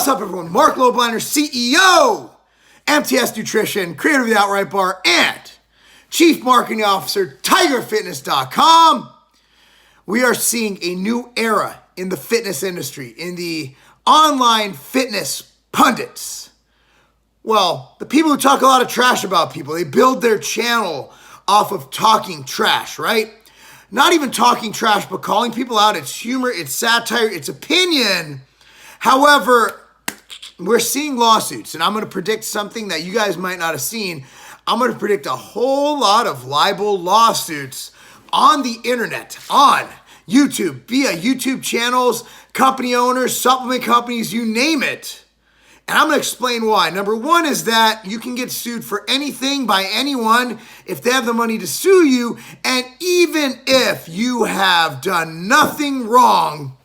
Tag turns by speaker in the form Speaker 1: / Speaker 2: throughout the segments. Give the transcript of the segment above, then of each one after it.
Speaker 1: What's up, everyone? Marc Lobliner, CEO, MTS Nutrition, creator of the Outright Bar, and Chief Marketing Officer, TigerFitness.com. We are seeing a new era in the fitness industry, in the online fitness pundits. Well, the people who talk a lot of trash about people, they build their channel off of talking trash, right? Not even talking trash, but calling people out. It's humor, it's satire, it's opinion. However, we're seeing lawsuits, and I'm going to predict something that you guys might not have seen. I'm going to predict a whole lot of libel lawsuits on the internet, on YouTube, via YouTube channels, company owners, supplement companies, you name it. And I'm going to explain why. Number one is that you can get sued for anything by anyone if they have the money to sue you. And even if you have done nothing wrong,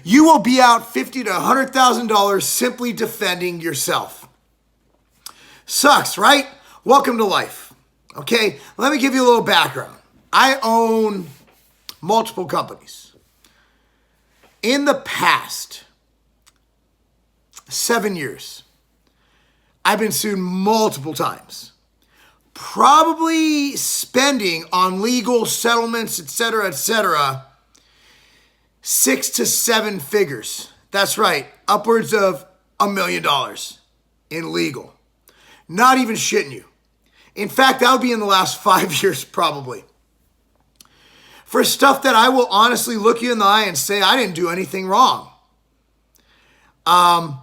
Speaker 1: you will be out $50,000 to $100,000 simply defending yourself. Sucks, right? Welcome to life. Okay, let me give you a little background. I own multiple companies. In the past 7 years, I've been sued multiple times. Probably spending on legal settlements, etc., 6 to 7 figures. That's right, upwards of $1 million in legal. Not even shitting you. In fact, that would be in the last 5 years probably. For stuff that I will honestly look you in the eye and say I didn't do anything wrong. A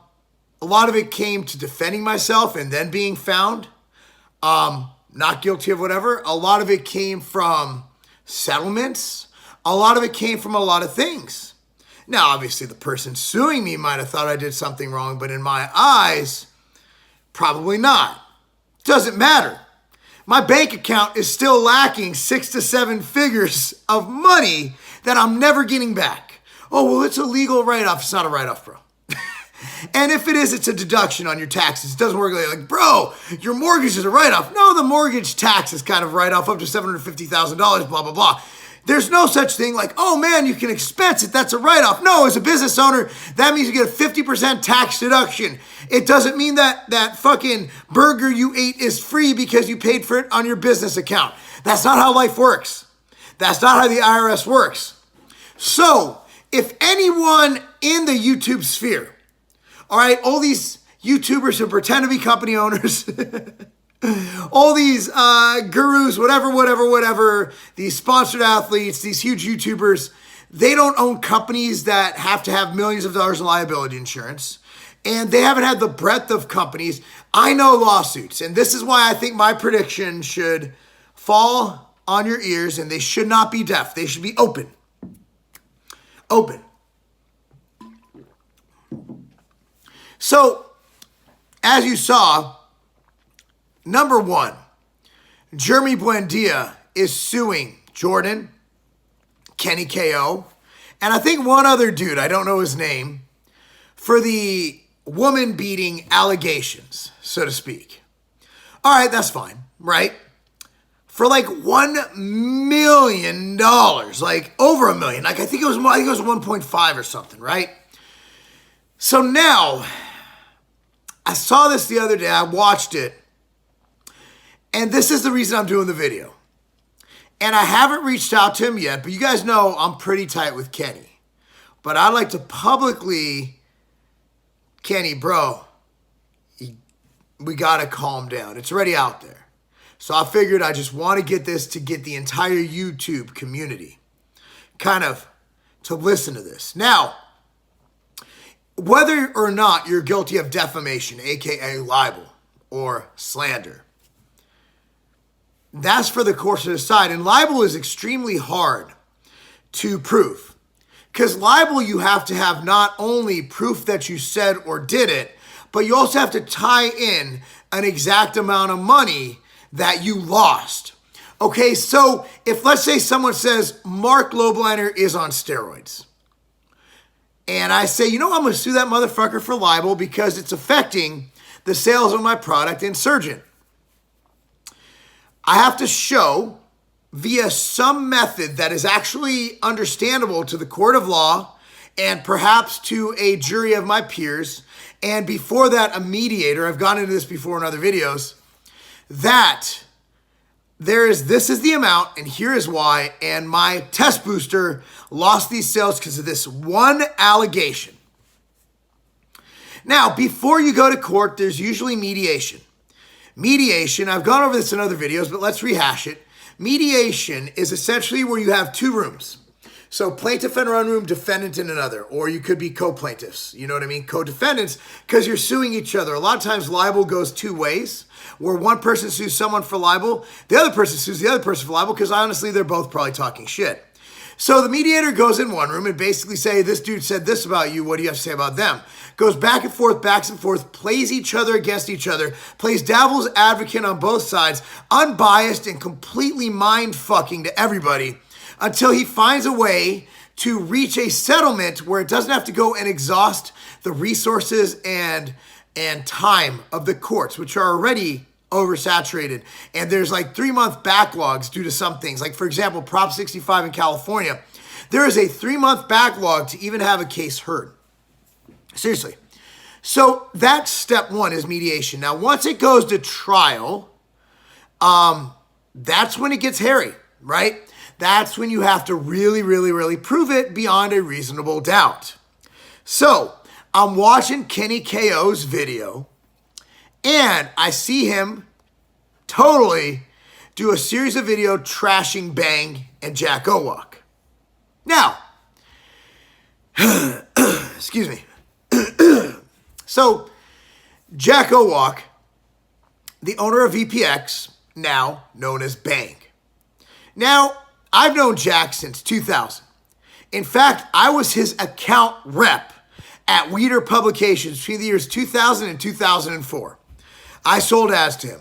Speaker 1: lot of it came to defending myself and then being found not guilty of whatever. A lot of it came from settlements. A lot of it came from a lot of things. Now, obviously, the person suing me might have thought I did something wrong, but in my eyes, probably not. Doesn't matter. My bank account is still lacking 6 to 7 figures of money that I'm never getting back. Oh, well, it's a legal write-off. It's not a write-off, bro. And if it is, it's a deduction on your taxes. It doesn't work like, bro, your mortgage is a write-off. No, the mortgage tax is kind of write-off up to $750,000, blah, blah, blah. There's no such thing like, oh man, you can expense it. That's a write-off. No, as a business owner, that means you get a 50% tax deduction. It doesn't mean that that fucking burger you ate is free because you paid for it on your business account. That's not how life works. That's not how the IRS works. So if anyone in the YouTube sphere, all right, all these YouTubers who pretend to be company owners, all these gurus, whatever, these sponsored athletes, these huge YouTubers, they don't own companies that have to have millions of dollars in liability insurance. And they haven't had the breadth of companies. I know lawsuits. And this is why I think my prediction should fall on your ears and they should not be deaf. They should be open. Open. So, as you saw, number one, Jeremy Buendia is suing Jordan, Kenny KO, and I think one other dude, I don't know his name, for the woman-beating allegations, so to speak. All right, that's fine, right? For like $1 million, like over $1 million, like I think it was 1.5 or something, right? So now, I saw this the other day, I watched it, and this is the reason I'm doing the video. And I haven't reached out to him yet, but you guys know I'm pretty tight with Kenny. But I'd like to publicly, Kenny, bro, we got to calm down. It's already out there. So I figured I just want to get this to get the entire YouTube community kind of to listen to this. Now, whether or not you're guilty of defamation, aka libel or slander, that's for the courts to decide. And libel is extremely hard to prove. Because libel, you have to have not only proof that you said or did it, but you also have to tie in an exact amount of money that you lost. Okay, so if let's say someone says Marc Lobliner is on steroids, and I say, you know, I'm going to sue that motherfucker for libel because it's affecting the sales of my product, Insurgent. I have to show via some method that is actually understandable to the court of law and perhaps to a jury of my peers, and before that, a mediator, I've gone into this before in other videos, that this is the amount, and here is why, and my test booster lost these sales because of this one allegation. Now, before you go to court, there's usually mediation. Mediation, I've gone over this in other videos, but let's rehash it. Mediation is essentially where you have two rooms. So plaintiff in one room, defendant in another, or you could be co-plaintiffs, you know what I mean? Co-defendants, because you're suing each other. A lot of times libel goes two ways, where one person sues someone for libel, the other person sues the other person for libel, because honestly, they're both probably talking shit. So the mediator goes in one room and basically say, this dude said this about you, what do you have to say about them? Goes back and forth, plays each other against each other, plays devil's advocate on both sides, unbiased and completely mind-fucking to everybody, until he finds a way to reach a settlement where it doesn't have to go and exhaust the resources and time of the courts, which are already oversaturated. And there's like 3-month backlogs due to some things. Like, for example, Prop 65 in California, there is a 3-month backlog to even have a case heard. Seriously. So that's step one, is mediation. Now, once it goes to trial, that's when it gets hairy, right? That's when you have to really, really, really prove it beyond a reasonable doubt. So I'm watching Kenny KO's video, and I see him totally do a series of video trashing Bang and Jack Owak. Now, excuse me. So Jack Owak, the owner of VPX, now known as Bang. Now, I've known Jack since 2000. In fact, I was his account rep at Weeder Publications between the years 2000 and 2004. I sold ads to him.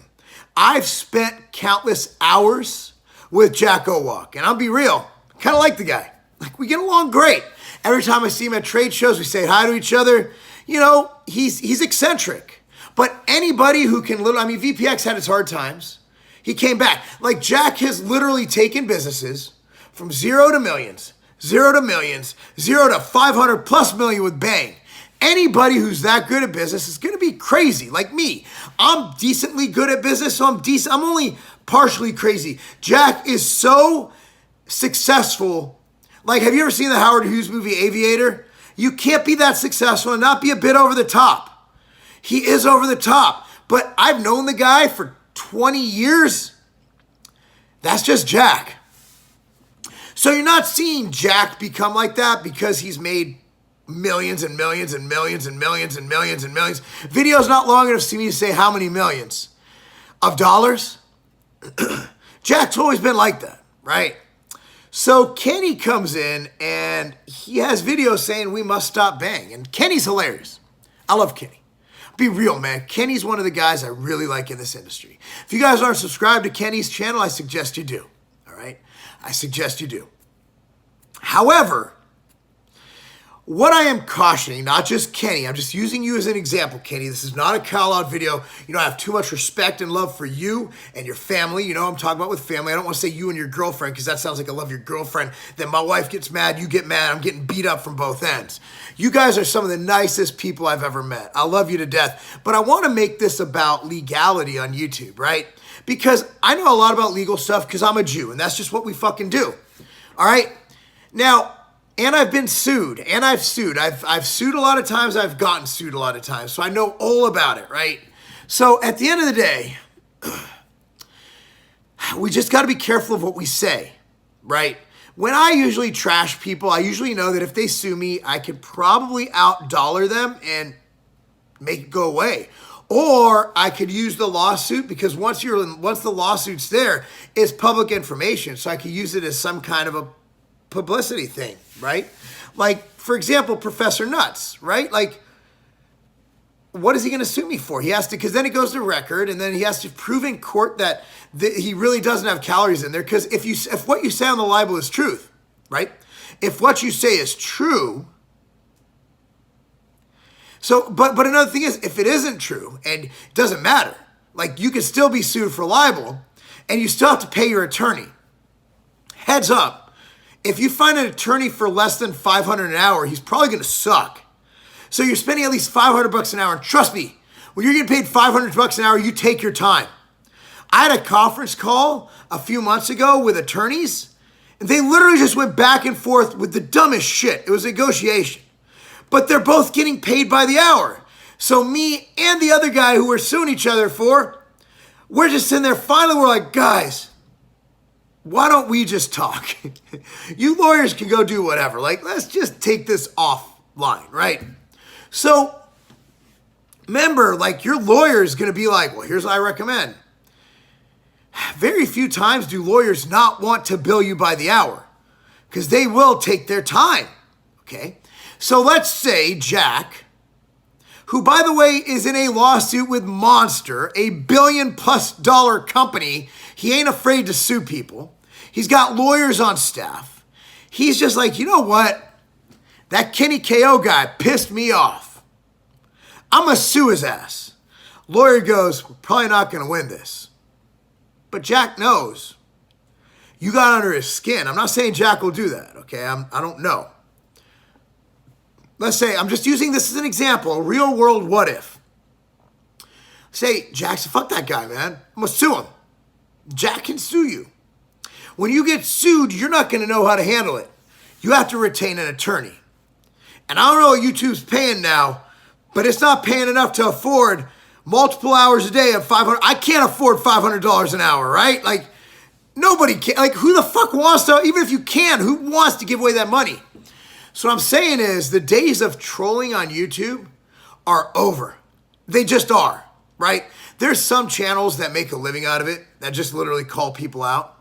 Speaker 1: I've spent countless hours with Jack Owak, and I'll be real, kind of like the guy. Like, we get along great. Every time I see him at trade shows, we say hi to each other. You know, he's eccentric. But anybody who can VPX had its hard times. He came back. Like, Jack has literally taken businesses from zero to millions, zero to 500 plus million with Bang. Anybody who's that good at business is going to be crazy, like me. I'm decently good at business, so I'm only partially crazy. Jack is so successful. Like, have you ever seen the Howard Hughes movie Aviator? You can't be that successful and not be a bit over the top. He is over the top. But I've known the guy for 20 years. That's just Jack. So you're not seeing Jack become like that because he's made millions and millions and millions and millions and millions and millions. Video's not long enough for me to say how many millions of dollars. Jack's always been like that, right? So Kenny comes in and he has videos saying we must stop Bang. And Kenny's hilarious. I love Kenny. Be real, man. Kenny's one of the guys I really like in this industry. If you guys aren't subscribed to Kenny's channel, I suggest you do. All right? I suggest you do. However, what I am cautioning, not just Kenny, I'm just using you as an example, Kenny. This is not a call-out video. You know, I have too much respect and love for you and your family. You know, I'm talking about with family. I don't want to say you and your girlfriend because that sounds like I love your girlfriend. Then my wife gets mad, you get mad. I'm getting beat up from both ends. You guys are some of the nicest people I've ever met. I love you to death. But I want to make this about legality on YouTube, right? Because I know a lot about legal stuff because I'm a Jew, and that's just what we fucking do. All right? Now, and I've been sued, and I've sued. I've sued a lot of times. I've gotten sued a lot of times. So I know all about it, right? So at the end of the day, we just got to be careful of what we say, right? When I usually trash people, I usually know that if they sue me, I could probably out-dollar them and make it go away. Or I could use the lawsuit because once the lawsuit's there, it's public information. So I could use it as some kind of a publicity thing, right? Like, for example, Professor Nuts, right? Like, what is he going to sue me for? He has to, because then it goes to record, and then he has to prove in court that he really doesn't have calories in there. Because if what you say on the libel is truth, right? If what you say is true, so, but another thing is, if it isn't true, and it doesn't matter, like, you can still be sued for libel, and you still have to pay your attorney. Heads up. if you find an attorney for less than $500 an hour, he's probably going to suck. So you're spending at least $500 an hour. And trust me, when you're getting paid $500 an hour, you take your time. I had a conference call a few months ago with attorneys, and they literally just went back and forth with the dumbest shit. It was a negotiation. But they're both getting paid by the hour. So me and the other guy who we're suing each other for, we're just sitting there. Finally, we're like, guys, why don't we just talk? You lawyers can go do whatever. Like, let's just take this offline, right? So, remember, like, your lawyer is going to be like, well, here's what I recommend. Very few times do lawyers not want to bill you by the hour because they will take their time, okay? So let's say Jack, who, by the way, is in a lawsuit with Monster, a $1 billion+ company. He ain't afraid to sue people. He's got lawyers on staff. He's just like, you know what? That Kenny KO guy pissed me off. I'm going to sue his ass. Lawyer goes, we're probably not going to win this. But Jack knows. You got under his skin. I'm not saying Jack will do that, okay? I don't know. Let's say, I'm just using this as an example, a real world what if. Say, Jackson, fuck that guy, man. I'm going to sue him. Jack can sue you. When you get sued, you're not going to know how to handle it. You have to retain an attorney. And I don't know what YouTube's paying now, but it's not paying enough to afford multiple hours a day of $500. I can't afford $500 an hour, right? Like, nobody can. Like, who the fuck wants to, even if you can, who wants to give away that money? So what I'm saying is the days of trolling on YouTube are over. They just are, right? There's some channels that make a living out of it that just literally call people out.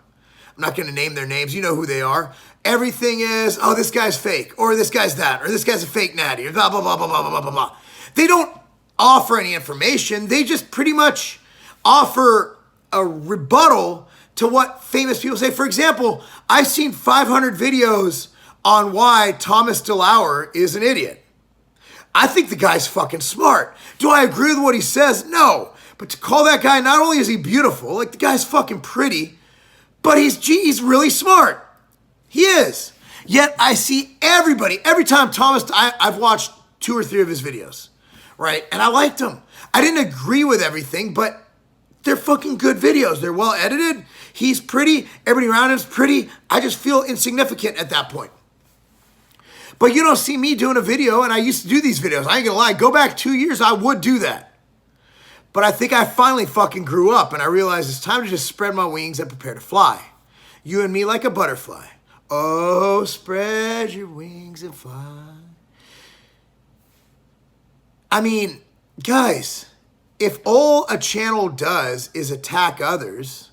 Speaker 1: I'm not going to name their names. You know who they are. Everything is, oh, this guy's fake, or this guy's that, or this guy's a fake natty, or blah, blah, blah, blah, blah, blah, blah, blah. They don't offer any information. They just pretty much offer a rebuttal to what famous people say. For example, I've seen 500 videos on why Thomas DeLauer is an idiot. I think the guy's fucking smart. Do I agree with what he says? No. But to call that guy, not only is he beautiful, like the guy's fucking pretty, but he's really smart. He is. Yet I see everybody, every time I've watched 2 or 3 of his videos, right? And I liked them. I didn't agree with everything, but they're fucking good videos. They're well edited. He's pretty. Everybody around him's pretty. I just feel insignificant at that point. But you don't see me doing a video, and I used to do these videos. I ain't gonna lie. Go back 2 years, I would do that. But I think I finally fucking grew up, and I realized it's time to just spread my wings and prepare to fly. You and me like a butterfly. Oh, spread your wings and fly. I mean, guys, if all a channel does is attack others,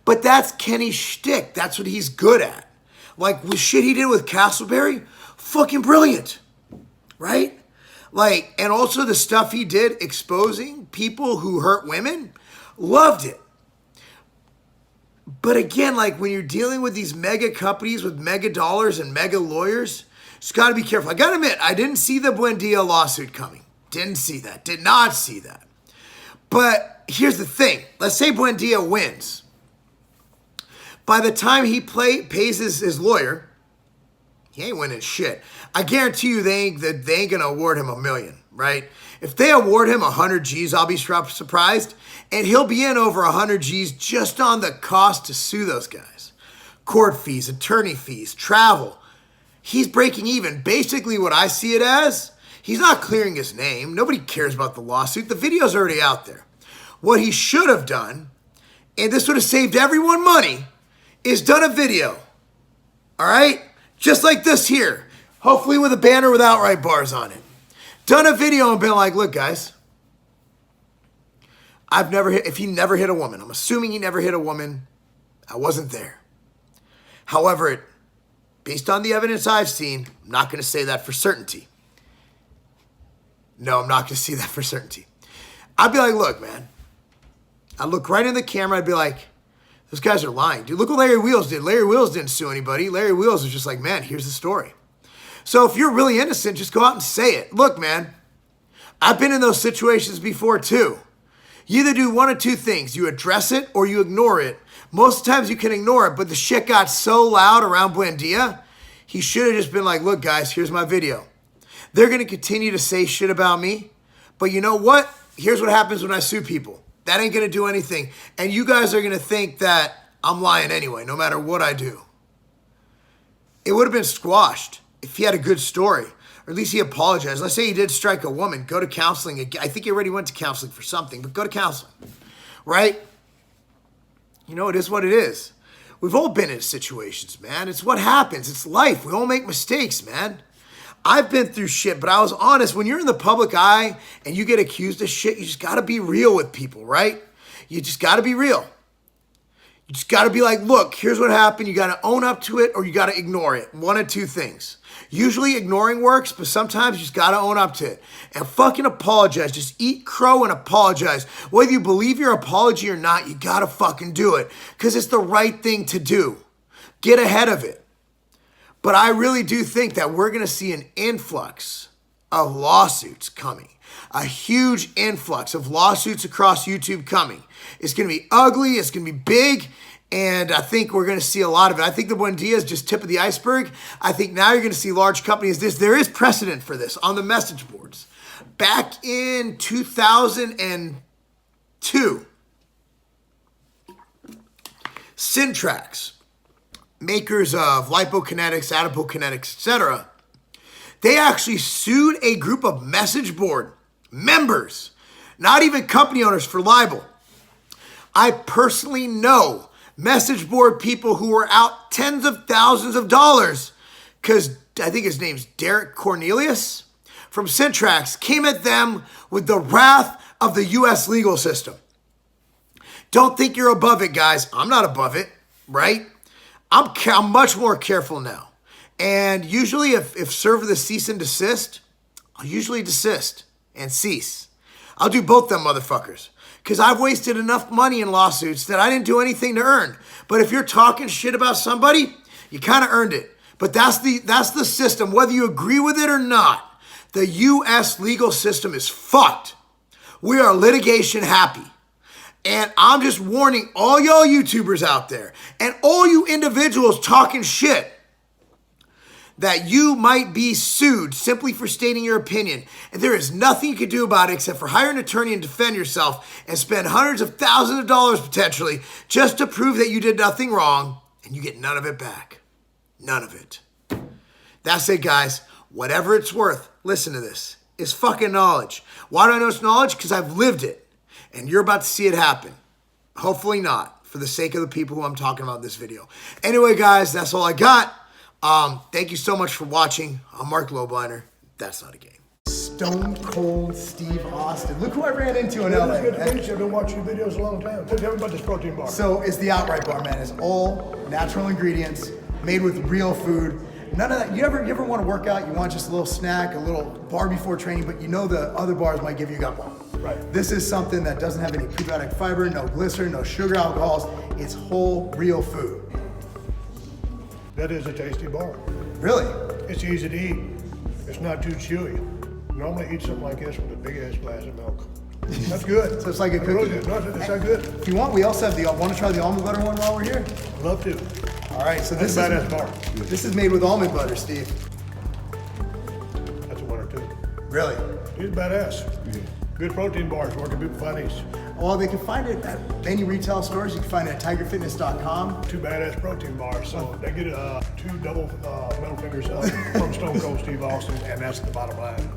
Speaker 1: but that's Kenny's shtick. That's what he's good at. Like, the shit he did with Castleberry, fucking brilliant, right? Like, and also the stuff he did exposing people who hurt women, loved it. But again, like when you're dealing with these mega companies with mega dollars and mega lawyers, just got to be careful. I got to admit, I didn't see the Buendia lawsuit coming. Didn't see that. Did not see that. But here's the thing. Let's say Buendia wins. By the time he pays his lawyer, he ain't winning shit. I guarantee you they ain't going to award him $1 million, right? If they award him 100 G's, I'll be surprised. And he'll be in over 100 G's just on the cost to sue those guys. Court fees, attorney fees, travel. He's breaking even. Basically what I see it as, he's not clearing his name. Nobody cares about the lawsuit. The video's already out there. What he should have done, and this would have saved everyone money, is done a video. All right? Just like this here. Hopefully with a banner with outright bars on it. Done a video and been like, look, guys, if he never hit a woman, I'm assuming he never hit a woman, I wasn't there. However, based on the evidence I've seen, I'm not going to say that for certainty. No, I'm not going to see that for certainty. I'd be like, look, man. I'd look right in the camera. I'd be like, those guys are lying. Dude, look what Larry Wheels did. Larry Wheels didn't sue anybody. Larry Wheels was just like, man, here's the story. So if you're really innocent, just go out and say it. Look, man, I've been in those situations before too. You either do one of two things. You address it or you ignore it. Most times you can ignore it, but the shit got so loud around Buendia, He should have just been like, look, guys, here's my video. They're going to continue to say shit about me. But you know what? Here's what happens when I sue people. That ain't going to do anything. And you guys are going to think that I'm lying anyway, no matter what I do. It would have been squashed if he had a good story. Or at least he apologized. Let's say he did strike a woman. Go to counseling. I think he already went to counseling for something. But go to counseling. Right? You know, it is what it is. We've all been in situations, man. It's what happens. It's life. We all make mistakes, man. I've been through shit, but I was honest. When you're in the public eye and you get accused of shit, you just got to be real with people, right? You just got to be real. You just got to be like, look, here's what happened. You got to own up to it or you got to ignore it. One of two things. Usually ignoring works, but sometimes you just got to own up to it. And fucking apologize. Just eat crow and apologize. Whether you believe your apology or not, you got to fucking do it because it's the right thing to do. Get ahead of it. But I really do think that we're going to see an influx of lawsuits coming. A huge influx of lawsuits across YouTube coming. It's going to be ugly. It's going to be big. And I think we're going to see a lot of it. I think the Buendia is just tip of the iceberg. I think now you're going to see large companies. There is precedent for this on the message boards. Back in 2002, Syntrax, makers of lipokinetics, adipokinetics, etc., they actually sued a group of message board members, not even company owners, for libel. I personally know message board people who were out tens of thousands of dollars because I think his name's Derek Cornelius from Syntrax came at them with the wrath of the U.S. legal system. Don't think you're above it, guys. I'm not above it, right? I'm much more careful now. And usually if serve the cease and desist, I'll usually desist and cease. I'll do both them motherfuckers. Because I've wasted enough money in lawsuits that I didn't do anything to earn. But if you're talking shit about somebody, you kind of earned it. But that's the system, whether you agree with it or not. The U.S. legal system is fucked. We are litigation happy. And I'm just warning all y'all YouTubers out there and all you individuals talking shit that you might be sued simply for stating your opinion. And there is nothing you can do about it except for hire an attorney and defend yourself and spend hundreds of thousands of dollars potentially just to prove that you did nothing wrong and you get none of it back. None of it. That's it, guys. Whatever it's worth, listen to this. It's fucking knowledge. Why do I know it's knowledge? Because I've lived it. And you're about to see it happen. Hopefully not, for the sake of the people who I'm talking about in this video. Anyway, guys, that's all I got. Thank you so much for watching. I'm Marc Lobliner. That's not a game. Stone Cold Steve Austin. Look who I ran into in LA.
Speaker 2: Good to meet you. I've been watching your videos a long time. Tell me about this protein bar.
Speaker 1: So it's the Outright Bar, man. It's all natural ingredients, made with real food. None of that. You ever want to work out? You want just a little snack, a little bar before training, but you know the other bars might give you a gut bomb.
Speaker 2: Right.
Speaker 1: This is something that doesn't have any prebiotic fiber, no glycerin, no sugar alcohols. It's whole, real food.
Speaker 2: That is a tasty bar.
Speaker 1: Really?
Speaker 2: It's easy to eat. It's not too chewy. Normally eat something like this with a big ass glass of milk. That's good.
Speaker 1: So it's like a cookie.
Speaker 2: Really good. No, it's not good.
Speaker 1: If you want, we also have want to try the almond butter one while we're here?
Speaker 2: Love to.
Speaker 1: All right, so
Speaker 2: That's
Speaker 1: this
Speaker 2: a
Speaker 1: is
Speaker 2: badass bar.
Speaker 1: This is made with almond butter, Steve.
Speaker 2: That's a winner too.
Speaker 1: Really?
Speaker 2: He's badass. Good protein bars. Where can people find these?
Speaker 1: Well, they can find it at any retail stores. You can find it at tigerfitness.com.
Speaker 2: 2 badass protein bars. So they get 2 double middle fingers up from Stone Cold Steve Austin, and that's the bottom line.